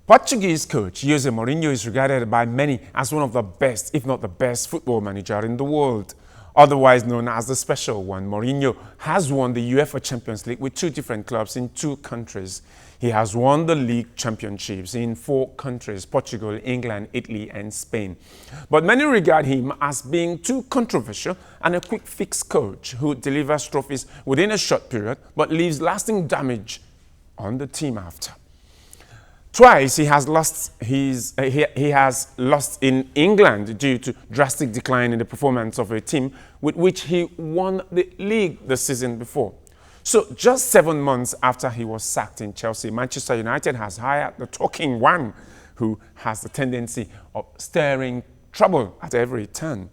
Portuguese coach Jose Mourinho is regarded by many as one of the best, if not the best, football manager in the world. Otherwise known as the Special One, Mourinho has won the UEFA Champions League with 2 different clubs in 2 countries. He has won the league championships in 4 countries: Portugal, England, Italy, and Spain. But many regard him as being too controversial and a quick-fix coach who delivers trophies within a short period but leaves lasting damage on the team after. Twice he has lost in England due to drastic decline in the performance of a team with which he won the league the season before. So just 7 months after he was sacked in Chelsea, Manchester United has hired the talking one who has the tendency of stirring trouble at every turn.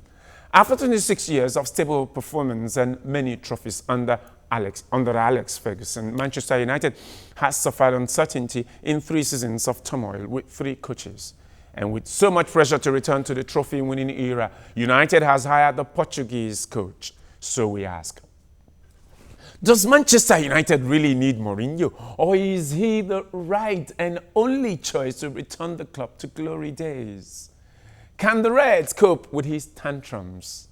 After 26 years of stable performance and many trophies under Alex Ferguson, Manchester United has suffered uncertainty in 3 seasons of turmoil with 3 coaches. And with so much pressure to return to the trophy-winning era, United has hired the Portuguese coach. So we ask, does Manchester United really need Mourinho, or is he the right and only choice to return the club to glory days? Can the Reds cope with his tantrums?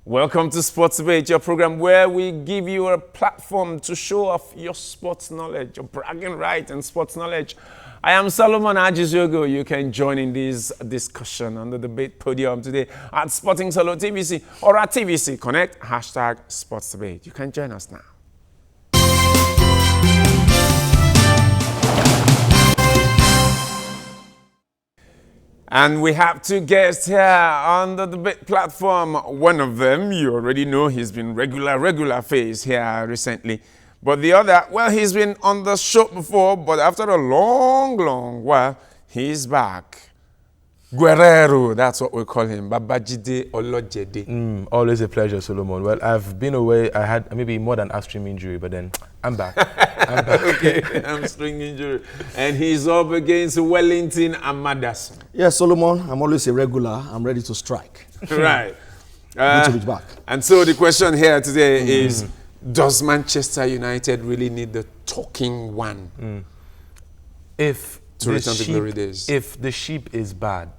Welcome to Sports Debate, your program where we give you a platform to show off your sports knowledge, your bragging right and sports knowledge. I am Solomon Ajizogo. You can join in this discussion on the debate podium today at Sporting Solo TVC or at TVC Connect, #Sports Debate. You can join us now. And we have 2 guests here on the debate platform. One of them, you already know, he's been regular face here recently. But the other, well, he's been on the show before, but after a long while, he's back. Guerrero, that's what we call him, Babajide Olojede. Always a pleasure, Solomon. Well, I've been away. I had maybe more than upstream injury, but then I'm back. Okay, hamstring injury. And he's up against Wellington Amadasun. Yes, Solomon, I'm always a regular. I'm ready to strike. Right. Good to be back. And so the question here today is, does Manchester United really need the talking one? If to return to glory days. If the sheep is bad,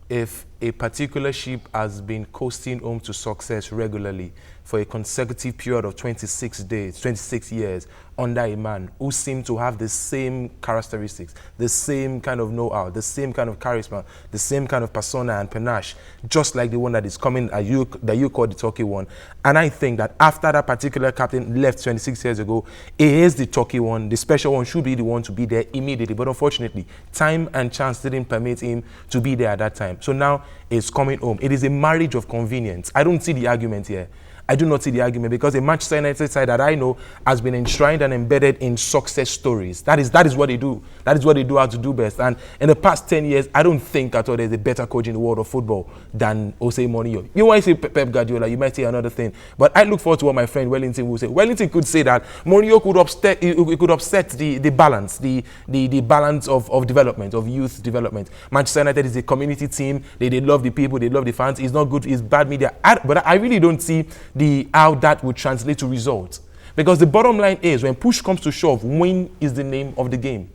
if a particular sheep has been coasting home to success regularly for a consecutive period of 26 years under a man who seemed to have the same characteristics, the same kind of know-how, the same kind of charisma, the same kind of persona and panache, just like the one that is coming that you call the talky one. And I think that after that particular captain left 26 years ago, he is the talky one. The special one should be the one to be there immediately. But unfortunately, time and chance didn't permit him to be there at that time. So now it's coming home. It is a marriage of convenience. I don't see the argument here. I do not see the argument because the Manchester United side that I know has been enshrined and embedded in success stories. That is what they do. That is what they do how to do best. And in the past 10 years, I don't think at all there's a better coach in the world of football than Jose Mourinho. You might say Pep Guardiola, you might say another thing. But I look forward to what my friend Wellington will say. Wellington could say that Mourinho could upset the balance, the balance of development, of youth development. Manchester United is a community team. They love the people, they love the fans. It's not good, it's bad media. But I really don't see how that would translate to results. Because the bottom line is, when push comes to shove, win is the name of the game.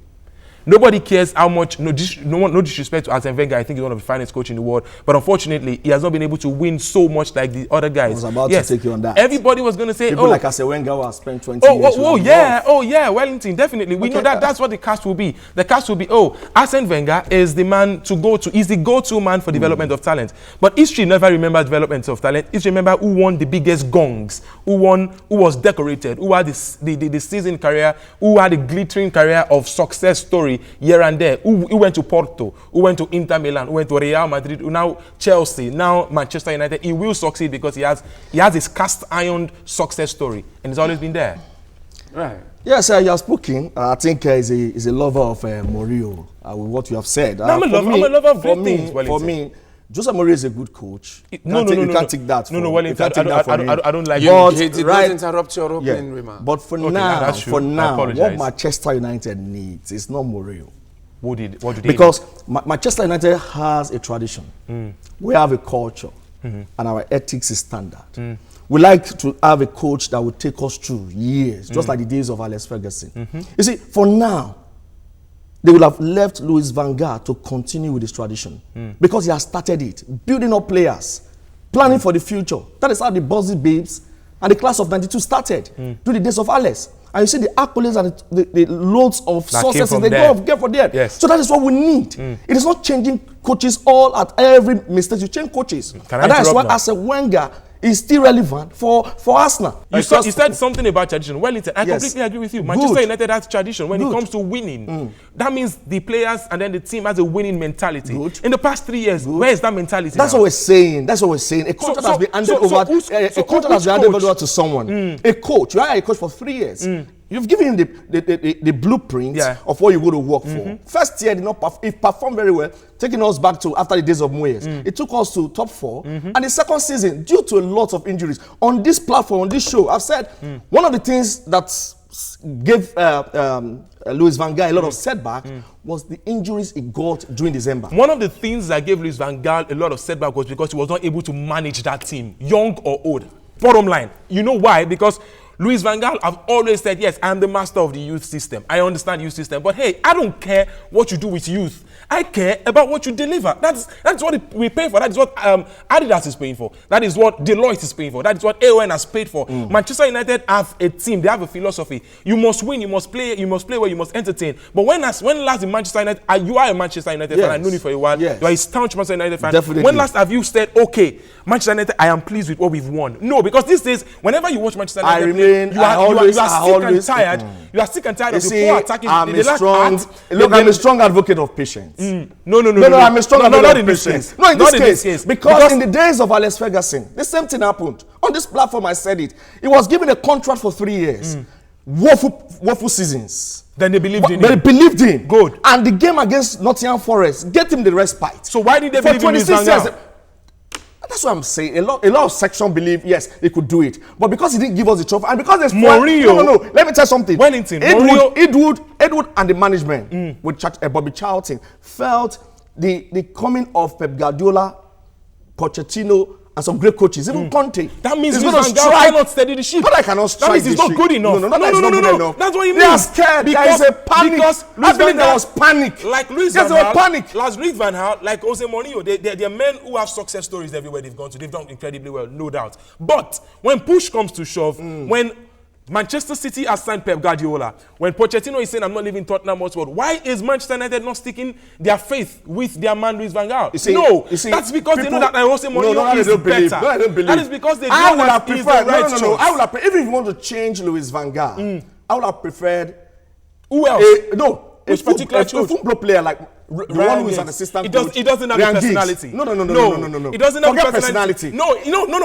Nobody cares how much, no disrespect to Arsene Wenger, I think he's one of the finest coaches in the world, but unfortunately, he has not been able to win so much like the other guys. I was about to take you on that. Everybody was going to say, people like Arsene Wenger who have spent 20 years. Wellington, definitely. We know that's what the cast will be. The cast will be, Arsene Wenger is the man to go to, is the go-to man for development of talent. But history never remembers development of talent. History remember who won the biggest gongs, who was decorated, who had the seasoned career, who had a glittering career of success story here and there, who went to Porto, who went to Inter Milan, who went to Real Madrid, who now Chelsea, now Manchester United. He will succeed because he has his cast iron success story, and it's always been there. Right. Yes, you have spoken. I think he's a lover of Mourinho, with what you have said. I'm a lover of great things. For me, Jose Mourinho is a good coach. You can't take that. Wellington, I don't like He did not interrupt your opening remark. But for now, what Manchester United needs is not Mourinho. What do they because Manchester United has a tradition. We have a culture, and our ethics is standard. We like to have a coach that will take us through years, just like the days of Alex Ferguson. You see, for now, they will have left Louis van Gaal to continue with this tradition because he has started it, building up players, planning for the future. That is how the Buzzy Babes and the class of 92 started during the days of Alex. And you see the accolades and the loads of successes they get for there. Yes. So that is what we need. It is not changing coaches all at every mistake. You change coaches. And that is why Arsene Wenger is still relevant for Arsenal. You said something about tradition. Wellington, I completely agree with you. Manchester United has tradition when it comes to winning. That means the players and then the team has a winning mentality. In the past 3 years, where is that mentality? That's what we're saying. That's what we're saying. A contract has been handed over to someone. A coach. You are a coach for 3 years. You've given him the blueprint of what you're going to work for. First year, he performed very well, taking us back to after the days of Moyes. It took us to top 4. And the second season, due to a lot of injuries, on this platform, on this show, I've said one of the things that gave Louis van Gaal a lot of setback was the injuries he got during December. One of the things that gave Louis van Gaal a lot of setback was because he was not able to manage that team, young or old. Bottom line, you know why? Because Louis van Gaal have always said, yes, I'm the master of the youth system. I understand youth system. But hey, I don't care what you do with youth. I care about what you deliver. That's what we pay for. That is what Adidas is paying for. That is what Deloitte is paying for. That is what AON has paid for. Manchester United have a team. They have a philosophy. You must win. You must play well. You must entertain. But when last in Manchester United, you are a Manchester United fan. I know you for a while. You are a staunch Manchester United fan. Definitely. When last have you said, okay, Manchester United, I am pleased with what we've won? No, because these days, whenever you watch Manchester United, you are sick and tired. You are sick and tired of the poor attacking. I'm a strong advocate of patience. No, I'm a strong advocate of patience. No, in Not this case. Because in the days of Alex Ferguson, the same thing happened. On this platform, I said it. He was given a contract for 3 years. Woeful seasons. Then they believed in him. They believed in. Good. And the game against Nottingham Forest, get him the respite. So why did they believe in Louis van Gaal? That's what I'm saying. A lot of section believe, yes, he could do it. But because he didn't give us the trophy, and because there's Mourinho. No. Let me tell you something. Wellington. Edward and the management with Bobby Charlton felt the coming of Pep Guardiola, Pochettino, and some great coaches, even Conte. That means Louis van Gaal cannot steady the ship. But I cannot strike. That means he's not good enough. No. That's what he means. They are scared. There is a panic. I believe there was panic. Like Louis van Gaal, like Jose Mourinho, they're men who have success stories everywhere they've gone to. They've done incredibly well, no doubt. But when push comes to shove, when Manchester City has signed Pep Guardiola, when Pochettino is saying, I'm not leaving Tottenham Hotspur, why is Manchester United not sticking their faith with their man Louis van Gaal? That's because they know that Jose Mourinho is better. No, I don't believe. That is because they know that he's the right choice. I would have, even if you want to change Louis van Gaal, I would have preferred... Who else? A football player like the one who is an assistant coach. It doesn't have the personality. No. It doesn't have forget personality. No.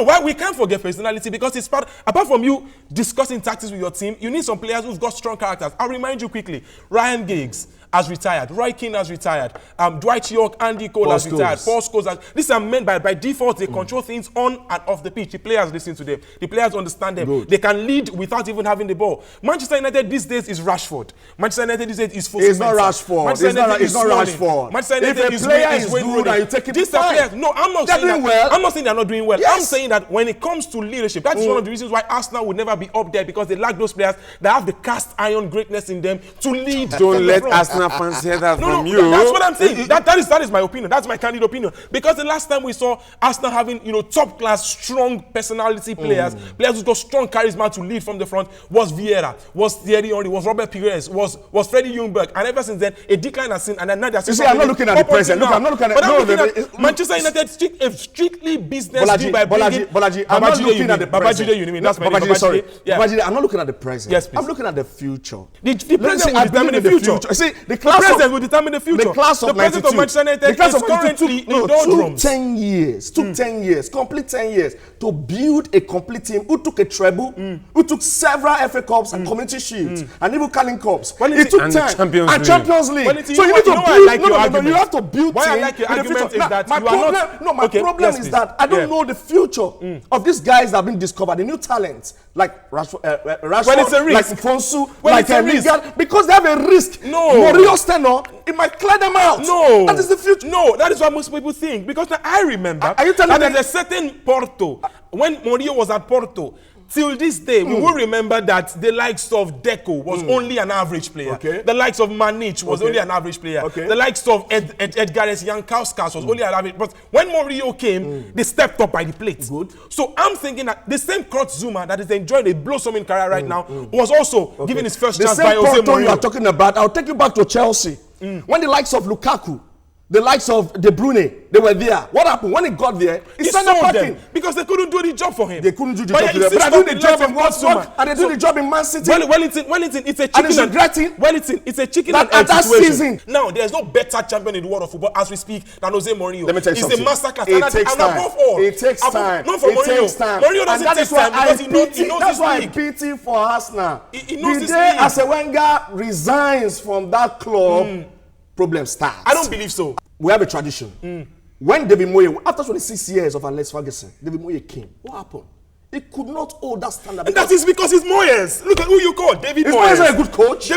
Why we can't forget personality? Because it's apart from you discussing tactics with your team, you need some players who've got strong characters. I'll remind you quickly. Ryan Giggs has retired. Roy Keane has retired. Dwight York, Andy Cole has retired. Paul Scholes. These are men by default. They control things on and off the pitch. The players listen to them. The players understand them. Good. They can lead without even having the ball. Manchester United these days is Rashford. Manchester United these days is Fosu. It's not Rashford. It's not Rashford. Manchester United if a player is good and you take it, these are players. No, I'm not saying that. Well. I'm not saying they're not doing well. Yes. I'm saying that when it comes to leadership, that is one of the reasons why Arsenal would never be up there, because they lack those players that have the cast iron greatness in them to lead. Don't let Arsenal fans hear that from you. That's what I'm saying. That is my opinion. That's my candid opinion. Because the last time we saw Arsenal having top class, strong personality players, players who got strong charisma to lead from the front, was Vieira, was Thierry Henry, was Robert Pires, was Freddie Ljungberg, and ever since then a decline has seen. And now they're. You see, I'm not looking at the present. Look, I'm not looking at. I'm looking at Manchester United strictly business deal by bringing Bolaji, I'm not looking at the present. Babajide, you mean? That's my name. Babajide, sorry. Yeah. Babajide, I'm not looking at the present. Yes, please. I'm looking at the future. The present will determine the future. See, the present will determine the future. The class of 92. The president of Manchester United is currently in doldrums. Took 10 years, complete 10 years to build a complete team who took a treble, who took several FA Cups and Community Shields, and even Carling Cups. It took time. And Champions League. So you need to build. You have to build. Why I like your argument is that my problem is that I don't know the future of these guys that have been discovered, the new talents like Rashford, like Fonsu, like Lingard, because they have a risk. No. Mourinho's tenure, it might clear them out. No. That is the future. No, that is what most people think. Because now I remember are you telling that there's a certain Porto, when Mourinho was at Porto, till this day, we will remember that the likes of Deco was only an average player. Okay. The likes of Manic was only an average player. Okay. The likes of Edgares Jankauskas was only an average. But when Mourinho came, they stepped up by the plate. Good. So I'm thinking that the same Kurt Zuma that is enjoying a blossoming career right now was also given his first chance by Jose The same Porto you are Mourinho. talking about, I'll take you back to Chelsea. When the likes of Lukaku, the likes of De Bruyne, they were there. What happened? When he got there, he started sold packing. them because they couldn't do the job for him. They couldn't do the But job he for them. But I insisted do the on job the in likes of what? And they do the job in Man City. Wellington, it's a And chicken he's regretting Wellington, it's a chicken that and at egg that situation. season. Now, there's no better champion in the world of football as we speak than Jose Mourinho. Let me tell you He's something. a masterclass. It takes time. Above all, It takes time. Not for It Mourinho. takes time. Mourinho And doesn't that take is why time because he knows that's his why league. I'm pity for Arsenal. He knows the his day league. Arsene Wenger resigns from that club, problem starts. I don't believe so. We have a tradition. When David Moyes, after 26 years of Alex Ferguson, David Moyes came. What happened? He could not hold that standard. And that is because he's Moyes. Look at who you call David Is Moyes. Moyes a good coach?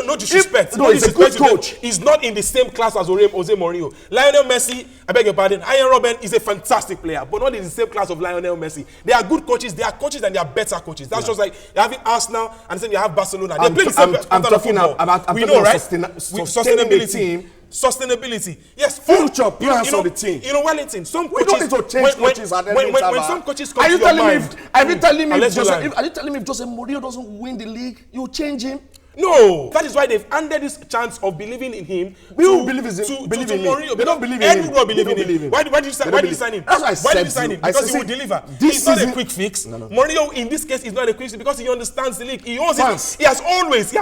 No disrespect. No, he's a good coach. He's not in the same class as Jose Mourinho. Lionel Messi, I beg your pardon, Arjen Robben is a fantastic player, but not in the same class of Lionel Messi. They are good coaches. They are coaches and they are better coaches. That's just like you're having Arsenal and then you have Barcelona. They play the same I'm talking about we know, right? sustaining the team. Sustainability. Yes. Future plans of the team. You know, Wellington, some We coaches... don't need to change coaches at any time. When some coaches come Are to you your telling mind... me? Are you telling me? Unless you lie. Are you telling me if Jose Mourinho doesn't win the league, you change him? No, that is why they've handed this chance of believing in him. Who believes in him? To Mourinho. They don't believe in him. Everyone don't believe in him. Why did you sign him? That's why I Why said did you sign him? Because he will deliver. He's not a quick fix. No. Mourinho in this case is not a quick fix because he understands the league. He owns Fans. it. He has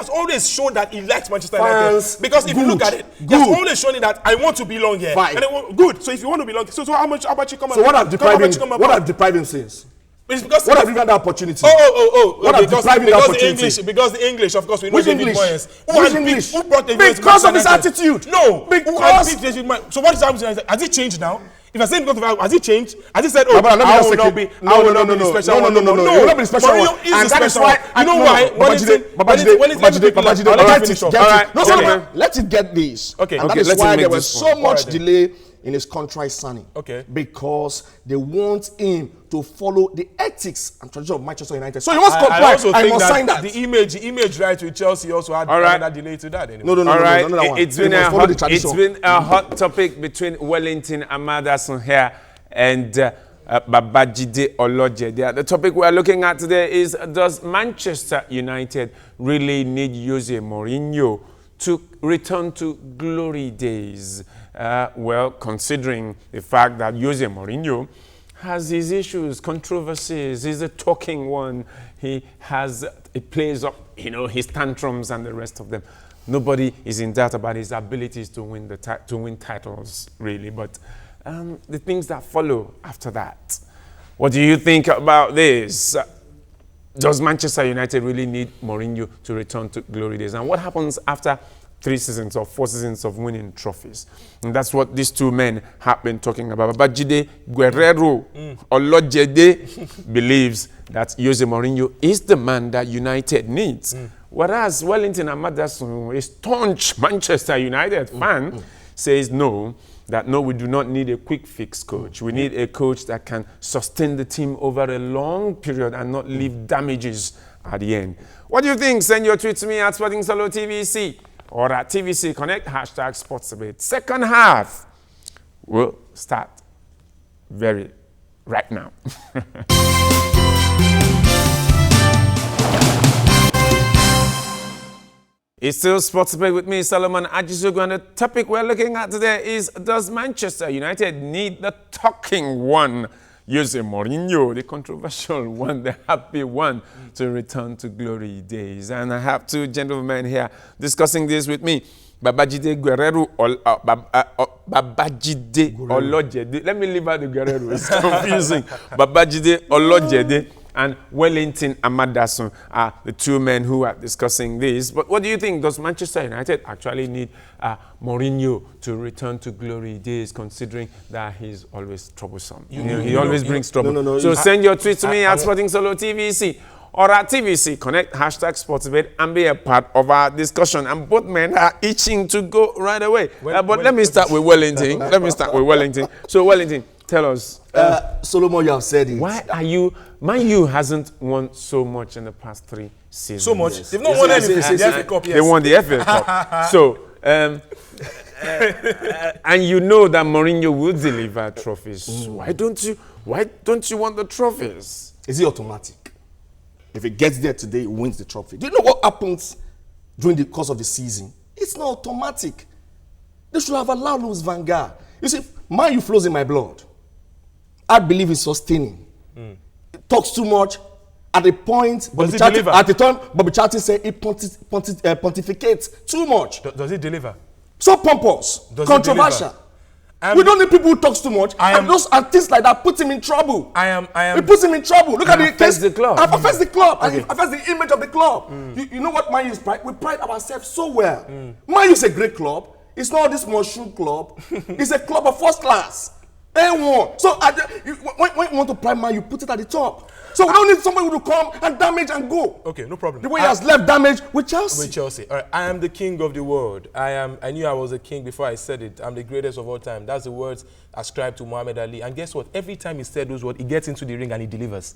always shown that he likes Manchester Fans. United. Because if you look at it, he has always shown it that I want to belong here. Fine. And good. So if you want to belong, so how much you come? So what have deprived him since? It's because What have you got that opportunity? What have deprived him that opportunity? because the English, of course, we know Which David English? Moyes. Which English? Who brought David Moyes to Because of his Manchester United? attitude. No, Because so what is happening? Has it changed now? If I say because of has it changed? Has he said, "Oh, But I will not be the special one"? You will not be the special one. Mourinho is the special one. You know why? Let it get this. Okay. And that Okay, is let why him there make was this so one. much Alright then. delay in his contract signing. Okay. Because they want him to follow the ethics and tradition of Manchester United. So he wants I contract. also I think must that sign that. the image right with Chelsea also had All right. another delay to that. Anyway. No, All right, that one. it's He been must a follow the hot, it's tradition. been a hot topic between Wellington Amadasun here and Babajide Olojede. The topic we are looking at today is: does Manchester United really need Jose Mourinho to return to glory days? Well, considering the fact that Jose Mourinho has his issues, controversies, he's a talking one, he plays up, his tantrums and the rest of them. Nobody is in doubt about his abilities to win titles, really, but the things that follow after that. What do you think about this? Does Manchester United really need Mourinho to return to glory days? And what happens after 3 seasons or 4 seasons of winning trophies? And that's what these two men have been talking about. Babajide Guerrero Olojede believes that Jose Mourinho is the man that United needs. Whereas Wellington Amadasun, a staunch Manchester United fan, says no, we do not need a quick fix coach. We need a coach that can sustain the team over a long period and not leave damages at the end. What do you think? Send your tweet to me at Sporting Solo TVC or at TVC Connect, #SportsDebate. Second half will start right now. It's still Sports Debate with me, Solomon Ajisogu, and the topic we're looking at today is: does Manchester United need the talking one, Jose Mourinho, the controversial one, the happy one, to return to glory days? And I have two gentlemen here discussing this with me. Babajide Guerrero, Babajide Olojede. Let me leave out the Guerrero, it's confusing. Babajide Olojede and Wellington Amadasun are the two men who are discussing this. But what do you think? Does Manchester United actually need Mourinho to return to glory days, considering that he's always troublesome? He always brings trouble. No. So send your tweet to me at Sporting Solo TVC or at TVC Connect, #SportsDebate, and be a part of our discussion. And both men are itching to go right away. But let me start with Wellington. So Wellington, tell us. Solomon, you have said it. Why are you... Man U hasn't won so much in the past 3 seasons. So much? Yes. They've not won anything. The FA Cup, yes. They won the FA Cup. So, and you know that Mourinho will deliver trophies. Why don't you want the trophies? Is it automatic? If he gets there today, he wins the trophy. Do you know what happens during the course of the season? It's not automatic. They should have allowed Louis van Gaal. You see, Man U flows in my blood. I believe in sustaining. It talks too much. At the point, Bobby Charlton said he pontificates too much. Does it deliver? So pompous, controversial. We don't need people who talks too much. And things like that put him in trouble. It puts him in trouble. Look at the case. The club. Affects the club. Okay. Affects the image of the club. You know what Man U is pride? We pride ourselves so well. Man U is a great club. It's not this mushroom club. It's a club of first class. A1. So when you want to pride Man, you put it at the top. So we don't need somebody who will come and damage and go. Okay, no problem. The way he has left damage with Chelsea. With Chelsea. All right. I am the king of the world. I knew I was a king before I said it. I'm the greatest of all time. That's the words ascribed to Muhammad Ali. And guess what? Every time he said those words, he gets into the ring and he delivers.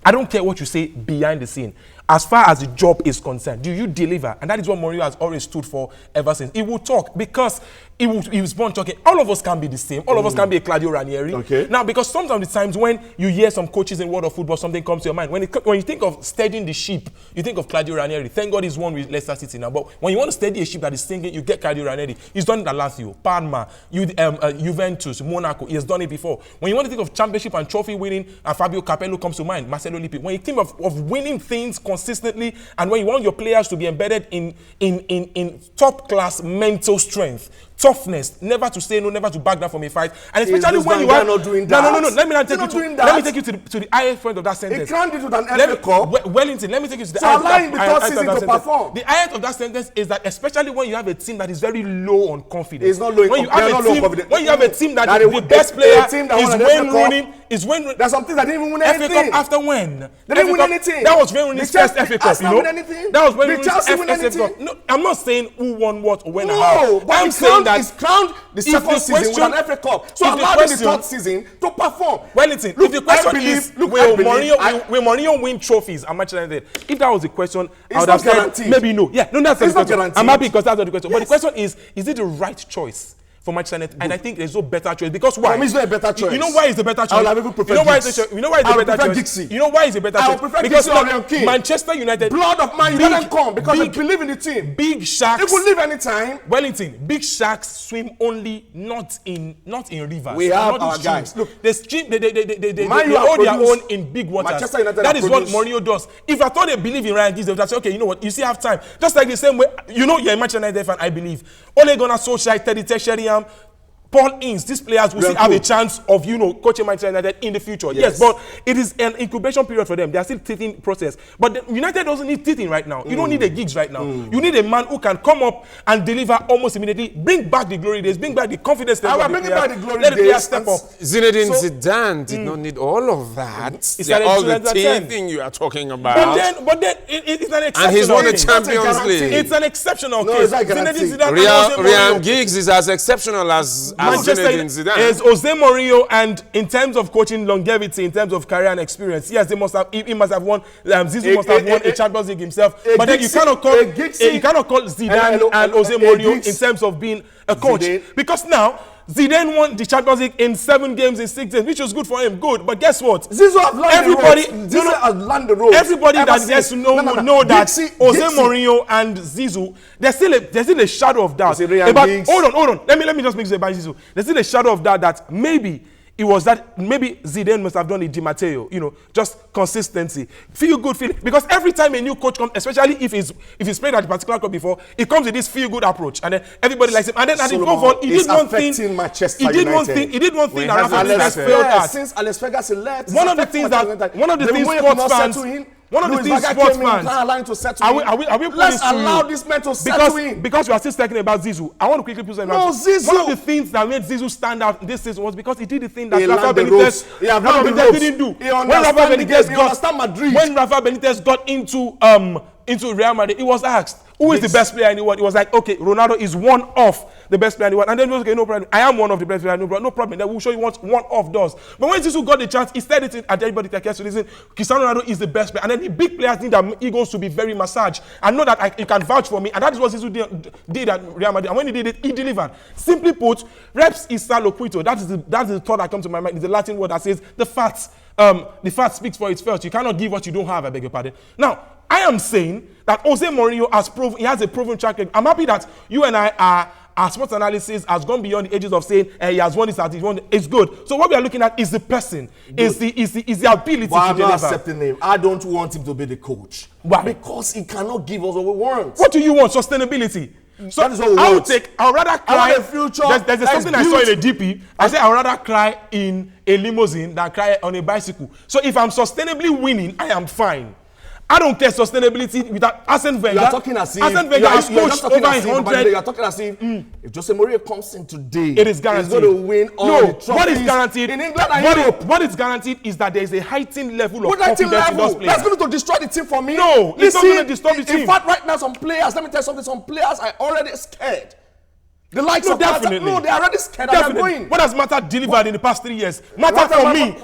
I don't care what you say behind the scene. As far as the job is concerned, do you deliver? And that is what Mourinho has always stood for ever since. He will talk because he was born talking. All of us can be the same. All of us can be a Claudio Ranieri. Okay. Now, because sometimes the times when you hear some coaches in world of football, something comes to your mind. When you think of steadying the ship, you think of Claudio Ranieri. Thank God he's won with Leicester City now. But when you want to steady a ship that is sinking, you get Claudio Ranieri. He's done it at Lazio, Parma, Juventus, Monaco. He has done it before. When you want to think of championship and trophy winning, Fabio Capello comes to mind, Marcelo Lippi. When you think of winning things consistently, and when you want your players to be embedded in top-class mental strength, toughness, never to say no, never to back down from a fight, and especially when you are not doing that. No. Let me take you to the highest point of that sentence. He can't do it with an FA Cup. Wellington, let me take you to the highest season to perform. The highest of that sentence is that especially when you have a team that is very low on confidence. It's not low. When you have a team that the best player is Wayne Rooney. There's some teams that didn't even win anything. FA Cup after when? They didn't win anything. That was Wayne Rooney's first FA Cup. You know. That was Wayne Rooney's first FA Cup. No, I'm not saying who won what or when or how. No, but I'm saying that he's crowned the second season with an FA Cup. So allow the third season to perform. Wellington, if the question is, will Mourinho win trophies at Manchester United? If that was the question, I would have said maybe no. Yeah, no, that's the question. I'm happy because that's not the question. But the question is it the right choice for Manchester United? And I think there's no better choice. Because why? For me, it's not a better choice. You know why it's the better choice? I would have even preferred You know why it's the better choice? You know why it's a better choice? I would prefer because Gixi Manchester United, blood of man, you let them come because they believe in the team. Big sharks. They could leave anytime. Wellington, big sharks swim only not in rivers. We have our guys. Look, they hold their own in big waters. That is what Mourinho does. If I thought they believe in Ryan Giggs, they would have said, okay, you know what? You still have time. Just like the same way, you know, you're a Manchester United fan, I believe. Ole Gunnar Solskjaer, Teddy Sheringham, Paul Ince, these players will still have a chance of, coaching Manchester United in the future. Yes, but it is an incubation period for them. They are still teething process. But United doesn't need teething right now. You don't need a Giggs right now. You need a man who can come up and deliver almost immediately. Bring back the glory days. Bring back the confidence. I will bring back the glory days. Let the players step up. Zinedine Zidane did not need all of that. It's all the teething you are talking about. But then it's an exceptional. And he's won the Champions League. It's an exceptional case. Zinedine Zidane. Ryan Giggs is as exceptional as Zinedine Zidane. Is Jose Mourinho, and in terms of coaching longevity, in terms of career and experience, yes, he must have won. Zizou must have won a Champions League himself. But then you cannot call Zidane and Jose Mourinho in terms of being a coach, because now Zidane won the Champions League in 7 games in 6 days, which was good for him. Good, but guess what? Zizou has learned the ropes. Everybody that gets to know know that Jose Mourinho and Zizou, there's still a shadow of doubt. Hold on. Let me just make this about Zizou. There's still a shadow of doubt that maybe it was that maybe Zidane must have done it Di Matteo, just consistency, feel good feeling. Because every time a new coach comes, especially if he's played at a particular club before, he comes with this feel good approach, and then everybody likes him. And then at the top, he did one thing. He did one thing that Rafa Benitez failed at. Since Alex Ferguson left, one of the things sports fans. One of the things sports fans are we let's allow this man to settle in. Because we are still talking about Zizou. I want to quickly put something out. Zizou. One of the things that made Zizou stand out this season was because he did the thing that Rafa Benitez didn't do. When Rafa Benitez got into Real Madrid, he was asked, who is the best player in the world? He was like, okay, Ronaldo is one of the best player in the world. And then, okay, no problem. I am one of the best players in the world. No problem. Then we'll show you what one of does. But when Jesus got the chance, he said it at everybody that cares to listen. Cristiano Ronaldo is the best player. And then the big players need their egos to be very massaged. I know that you can vouch for me. And that is what Jesus did at Real Madrid. And when he did it, he delivered. Simply put, reps is loquito. That is the thought that comes to my mind. It's a Latin word that says the fact speaks for itself. You cannot give what you don't have, I beg your pardon. Now, I am saying that Jose Mourinho has a proven track record. I'm happy that you and I our sports analysis has gone beyond the ages of saying he has won this, he's won. It's good. So what we are looking at is the person, is the ability but to deliver. I'm not accepting him. I don't want him to be the coach. Why? Because he cannot give us what we want. What do you want? Sustainability. So that is what we want. I'll rather cry. I want a future. There's something I saw in a DP. I said I'd rather cry in a limousine than cry on a bicycle. So if I'm sustainably winning, I am fine. I don't care sustainability without Arsene Wenger. You are talking as if Arsene Wenger has coached over 100. You are talking as if if Jose Mourinho comes in today, it is guaranteed. He's going to win all the trophies. What is guaranteed in England and Europe? What is guaranteed is that there is a heightened level of confidence in those players. That's going to destroy the team for me. No, it's not going to destroy the team. In fact, right now, some players, let me tell you something, some players are already scared. The likes of definitely. Mata, no, they are already scared and they're going. What has Mata delivered in the past 3 years? Mata for me,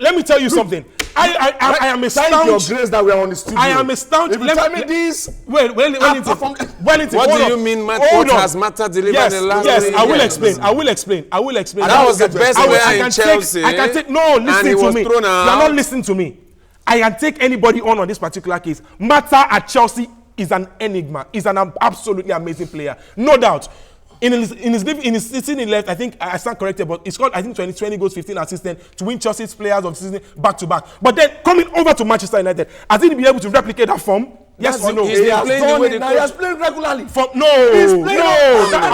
let me tell you something. I am a Thank your grace that we are on the studio. I am a staunch. If you tell me this, Wellington. What do you mean what has Mata delivered in the last 3 years? Yes, I will explain. And that was the best player in Chelsea. I can take, no, listen to me. You are not listening to me. I can take anybody on this particular case. Mata at Chelsea is an enigma. He's an absolutely amazing player. No doubt. In his season, he left, I think, I stand corrected, but he scored, I think, 20 goals, 15 assists to win Chelsea's players of the season back to back. But then, coming over to Manchester United, has he been able to replicate that form? Yes or no? He has played regularly. I'm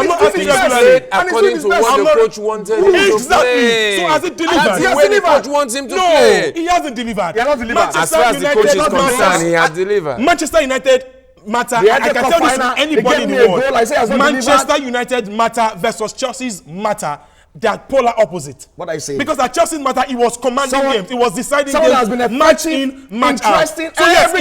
not asking regularly. According to what the coach wanted him to play. Exactly. So has it delivered? That's the way the coach wants him to play. No, he hasn't delivered. He has not delivered. As far as the coach is concerned, he has delivered. Manchester United matter. I can tell this to anybody in the world. Manchester United matter versus Chelsea's matter. They are polar opposite. What I say? Because at Chelsea's matter, it was commanding games. It was deciding games. Has been match in, match out. So yes,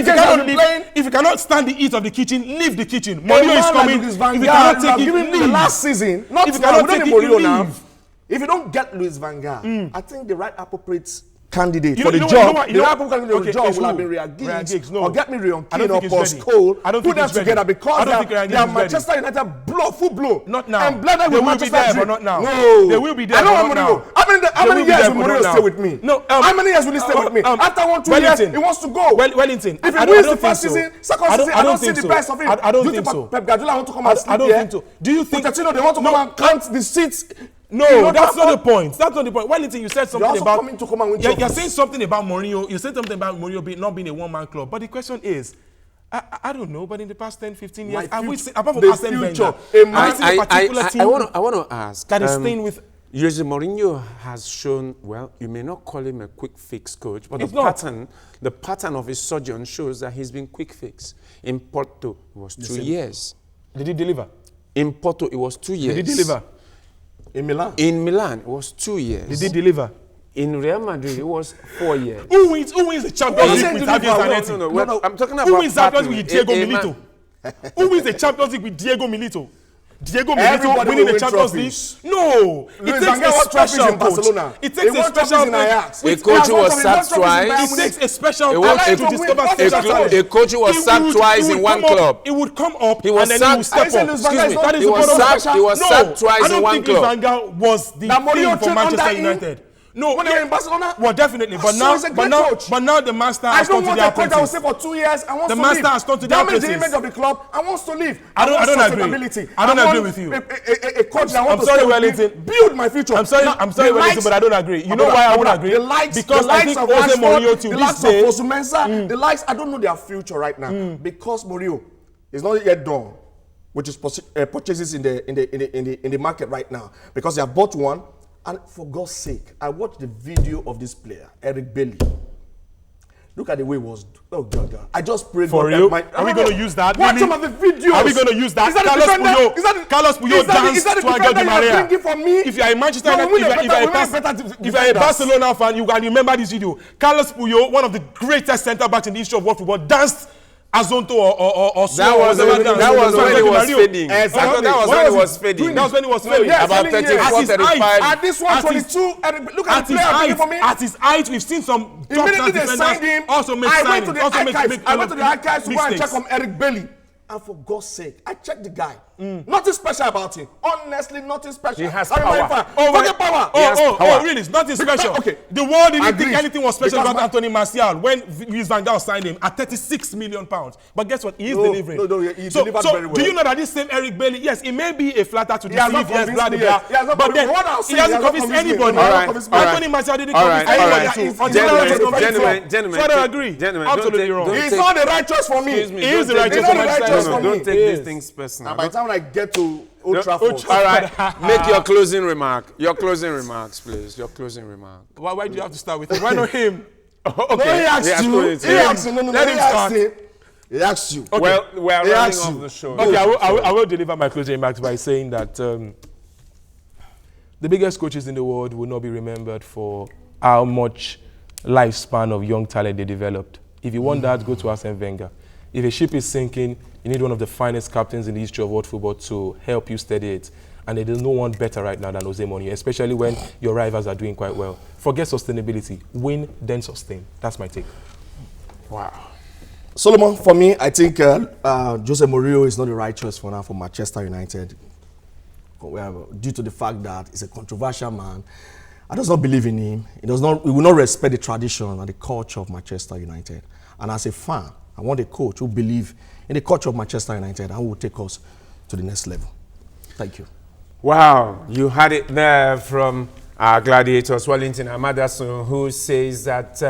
if you cannot stand the heat of the kitchen, leave the kitchen. Mourinho is coming. If you cannot take it, leave. The last season, not if you cannot take it, leave. If you don't get Luis van Gaal, I think the right appropriate candidate for the job, the right candidate for the job will have been Ryan Giggs, or get me Ryan Keane or Paul Scholes. Put them together because they are Manchester United full blow. Not now. And blended with Manchester United, but not now. No, they will be there. I don't want Mourinho. How many years will Mourinho stay with me? No. How many years will he stay with me? After 1-2 years, he wants to go. Wellington. If he wins the first season, second season, I don't see the best of him. I don't think so. Pep Guardiola want to come and sleep here. I don't think so. Do you think Pochettino, they want to come and count the seats? No, that's not the point. That's not the point. Wellington, you said something about. You're saying something about Mourinho. You said something about Mourinho not being a one-man club. But the question is, I don't know. But in the past 10, 15 years, have we seen, apart from Arsene Wenger, I want to ask that is staying with. Jose Mourinho has shown, well, you may not call him a quick fix coach, but the pattern of his sojourn shows that he's been quick fix. In Porto, it was 2 years. Did he deliver? In Porto, it was 2 years. Did he deliver? In Milan? In Milan, it was 2 years. Did he deliver? In Real Madrid, it was 4 years. Who wins the Champions League with Javier Zanetti? No. I'm talking about who wins the Champions League with Diego Milito? Who wins the Champions League with Diego Milito? Diego Milito winning the Champions League? No. It takes a special coach. It takes a special coach. A coach who was sacked twice. It takes a special coach to discover special talent. A coach who was sacked twice in one club. It would come up and then he would step up. Excuse me. He was sacked twice in one club. I don't think Van Gaal was the thing for Manchester United. No, when they were in Barcelona, well, definitely. But now the master has come to the apprentice. I don't want a coach that will stay for 2 years and wants to leave. The master has come to the apprentice. Damage the image of the club and wants to leave. I don't agree. I don't agree with you. A coach that wants to stay with me, build my future. I'm sorry, Wellington, but I don't agree. You know why I won't agree? Because I think Jose Mourinho to this day, the likes of Fosu-Mensah, the likes, I don't know their future right now because Mourinho is not yet done, which is purchases in the market right now because they have bought one. And for God's sake, I watched the video of this player, Eric Bailly. Look at the way it was. Oh, God. I just prayed. For real? Are we going to use that? Watch some of the videos. Are we going to use that? Carlos Puyol danced to Angel Di Maria. If you are a Manchester United, if you are a Barcelona fan, you can remember this video. Carlos Puyol, one of the greatest centre backs in the history of world football, danced Azonto or That was when he was fading. Exactly. That was when he was fading. That was when he was fading. About 34, 35. At this 122, look at the player playing for me. At his height, we've seen some Immediately they signed him. Also make I signings. went to the archives to go and check on Eric Bailey. And for God's sake, I checked the guy. Nothing special about him. Honestly, nothing special. He has power. Forget power. Really? It's nothing special. Okay. The world didn't Agreed. think anything was special Because about Anthony Martial when Luis Van Gaal signed him at 36 million pounds. But guess what? He is delivering. No, he delivered very well. Do you know that this same Eric Bailey, yes, it may be a flatter to He has deceive, not yes, blah, convinced blah, me yet. blah. But then he hasn't convinced anybody. Anthony Martial didn't convince anybody. Gentlemen, So I don't agree. Gentlemen, Absolutely wrong. He's not the right choice for me. Excuse me. He is the Don't right take- choice for Manchester for No, me. don't take He these is. things personal. And by the time I get to Old Trafford. All right, make your closing remark. Your closing remarks, please. Your closing remark. Why do you have to start with him? Why not him? No, he asked you. He asked you. No, Let him start. He asked you. Okay. Well, we are He running asked off you. the show. Okay, I will deliver my closing remarks by saying that the biggest coaches in the world will not be remembered for how much lifespan of young talent they developed. If you want that, go to Arsene Wenger. If a ship is sinking, you need one of the finest captains in the history of world football to help you steady it. And there's no one better right now than Jose Mourinho, especially when your rivals are doing quite well. Forget sustainability. Win, then sustain. That's my take. Wow. Solomon, for me, I think Jose Mourinho is not the right choice for now for Manchester United. Due to the fact that he's a controversial man. I does not believe in him. He will not respect the tradition and the culture of Manchester United. And as a fan, I want a coach who believes in the culture of Manchester United and who will take us to the next level. Thank you. Wow, you had it there from our gladiators, Wellington Amadasun, who says that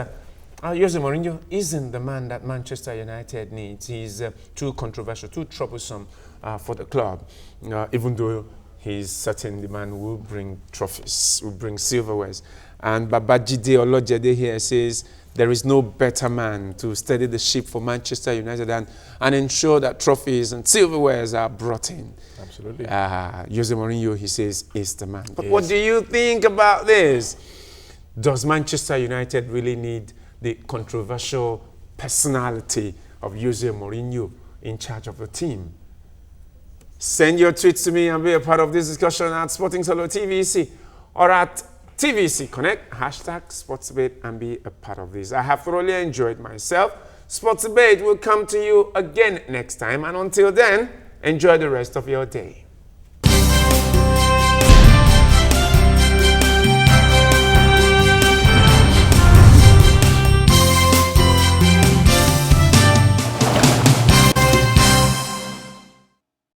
Jose Mourinho isn't the man that Manchester United needs. He's too controversial, too troublesome for the club, even though he's certain the man will bring trophies, will bring silverwares. And Babajide Olojede here says there is no better man to steady the ship for Manchester United and ensure that trophies and silverwares are brought in. Absolutely. Jose Mourinho, he says, is the man. But what do you think about this? Does Manchester United really need the controversial personality of Jose Mourinho in charge of the team? Send your tweets to me and be a part of this discussion at Sporting Solo TVC or at TVC Connect, #SportsDebate, and be a part of this. I have thoroughly enjoyed myself. Sports Debate will come to you again next time, and until then, enjoy the rest of your day.